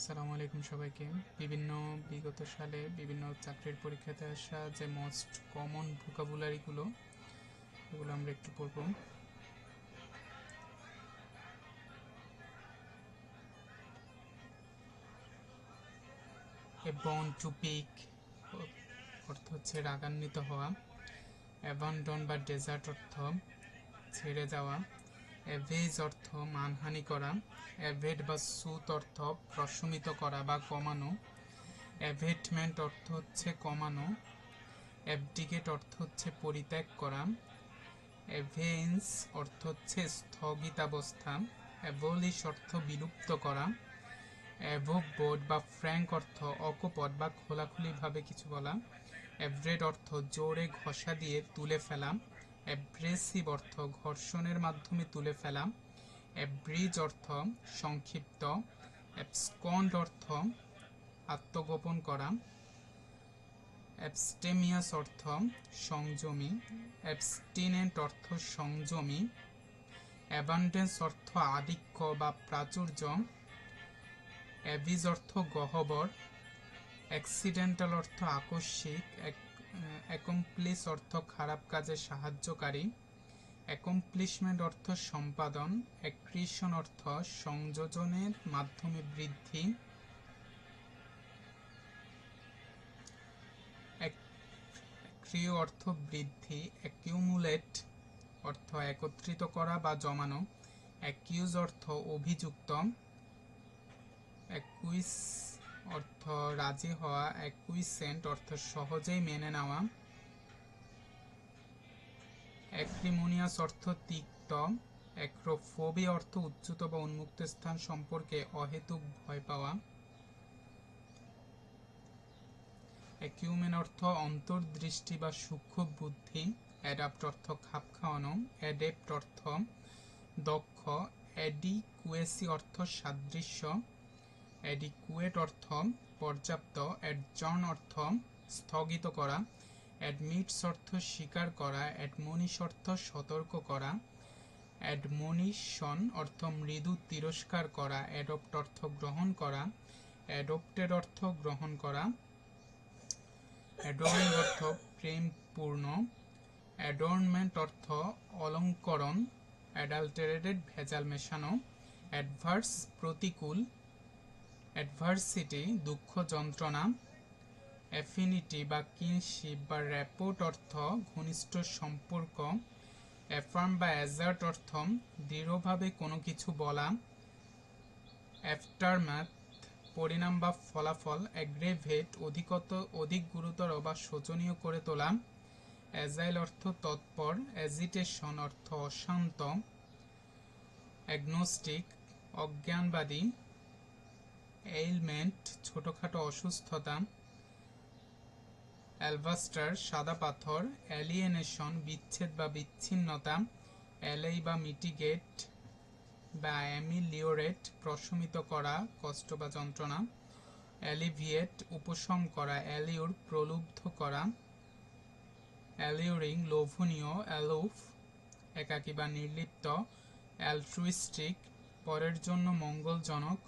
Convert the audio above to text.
আসসালামু আলাইকুম সবাইকে। বিভিন্ন বিগত সালে বিভিন্ন চাকরির পরীক্ষাতে আসা যে মোস্ট কমন ভোকাবুলারিগুলো এগুলো আমরা একটু পড়ব। এ বন টু পিক অর্থ হচ্ছে রাগান্বিত হওয়া। অ্যাবান্ডন বা ডেজার্ট অর্থ ছেড়ে যাওয়া। অ্যাভেজ অর্থ মানহানি করা। অ্যাভেড বা সুত অর্থ প্রশমিত করা বা কমানো। অ্যাভেটমেন্ট অর্থ হচ্ছে কমানো। অ্যাবডিকেট অর্থ হচ্ছে পরিত্যাগ করা। অ্যাভেন্স অর্থ হচ্ছে স্থগিতাবস্থা। অ্যাবলিশ অর্থ বিলুপ্ত করা। অ্যাভোবোড বা ফ্র্যাঙ্ক অর্থ অকপট বা খোলাখুলিভাবে কিছু বলা। অ্যাব্রেড অর্থ জোরে ঘষা দিয়ে তুলে ফেলা। অ্যাব্রেসিভ অর্থ ঘর্ষণের মাধ্যমে তুলে ফেলা। অ্যাব্রিজ অর্থ সংক্ষিপ্ত। অ্যাবসকন্ড অর্থ আত্মগোপন করা। অ্যাবস্টেমিয়াস অর্থ সংযমী। অ্যাবস্টিনেন্ট অর্থ সংযমী। অ্যাবান্ডেন্স অর্থ আধিক্য বা প্রাচুর্য। অ্যাভিজ অর্থ গহ্বর। অ্যাক্সিডেন্টাল অর্থ আকস্মিক। অ্যাকমপ্লিস অর্থ খারাপ কাজে সাহায্যকারী। অ্যাকমপ্লিশমেন্ট অর্থ সম্পাদন। অ্যাক্রিশন অর্থ সংযোজনের মাধ্যমে বৃদ্ধি। অ্যাক্রিয় অর্থ বৃদ্ধি। অ্যাকিউমুলেট অর্থ একত্রিত করা বা জমানো। অ্যাকিউজ অর্থ অভিযুক্ত। অ্যাকুইস অর্থ রাজি হওয়া। অ্যাকুইসেন্ট অর্থ সহজেই মেনে নেওয়া। অ্যাক্রিমোনিয়াস অর্থ তিক্ত। অ্যাক্রোফোবিয়া অর্থ উচ্চুত বা উন্মুক্ত স্থান সম্পর্কে অহেতুক ভয় পাওয়া। অ্যাকিউমেন অর্থ অন্তর্দৃষ্টি বা সূক্ষ্ম বুদ্ধি। অ্যাডাপ্ট অর্থ খাপ খাওয়ানো। অ্যাডেপ্ট অর্থ দক্ষ। অ্যাডিকুয়েসি অর্থ সাদৃশ্য। অ্যাডিকুয়েট অর্থ পর্যাপ্ত। অ্যাডজর্ন অর্থ স্থগিত করা। অ্যাডমিটস অর্থ স্বীকার করা। অ্যাডমনিশ অর্থ সতর্ক করা। অ্যাডমনিশন অর্থ মৃদু তিরস্কার করা। অ্যাডপ্ট অর্থ গ্রহণ করা। অ্যাডপ্টেড অর্থ গ্রহণ করা। অ্যাডর্নিং অর্থ প্রেমপূর্ণ। অ্যাডর্নমেন্ট অর্থ অলঙ্করণ। অ্যাডাল্টারেটেড ভেজাল মেশানো। অ্যাডভার্স প্রতিকূল। অ্যাডভার্সিটি দুঃখ যন্ত্রণা। অ্যাফিনিটি বা কিনশিপ বা র্যাপোর্ট অর্থ ঘনিষ্ঠ সম্পর্ক। অ্যাফার্ম বা অ্যাজার্ট অর্থ দৃঢ়ভাবে কোনো কিছু বলা। অ্যাফটারম্যাথ পরিণাম বা ফলাফল। অ্যাগ্রেভেট অধিক গুরুতর বা শোচনীয় করে তোলা। অ্যাজাইল অর্থ তৎপর। অ্যাজিটেশন অর্থ অশান্ত। অ্যাগনোস্টিক অজ্ঞানবাদী। এইলমেন্ট ছোটখাটো অসুস্থতা। অ্যালবাস্টার সাদা পাথর। অ্যালিয়েনেশন বিচ্ছেদ বা বিচ্ছিন্নতা। অ্যালেই বা মিটিগেট বা অ্যামিলিওরেট প্রশমিত করা কষ্ট বা যন্ত্রণা। অ্যালিভিয়েট উপশম করা। অ্যালিউর প্রলুব্ধ করা। অ্যালিউরিং লোভনীয়। অ্যালুফ একাকী বা নির্লিপ্ত। অ্যালট্রুইস্টিক পরের জন্য মঙ্গলজনক।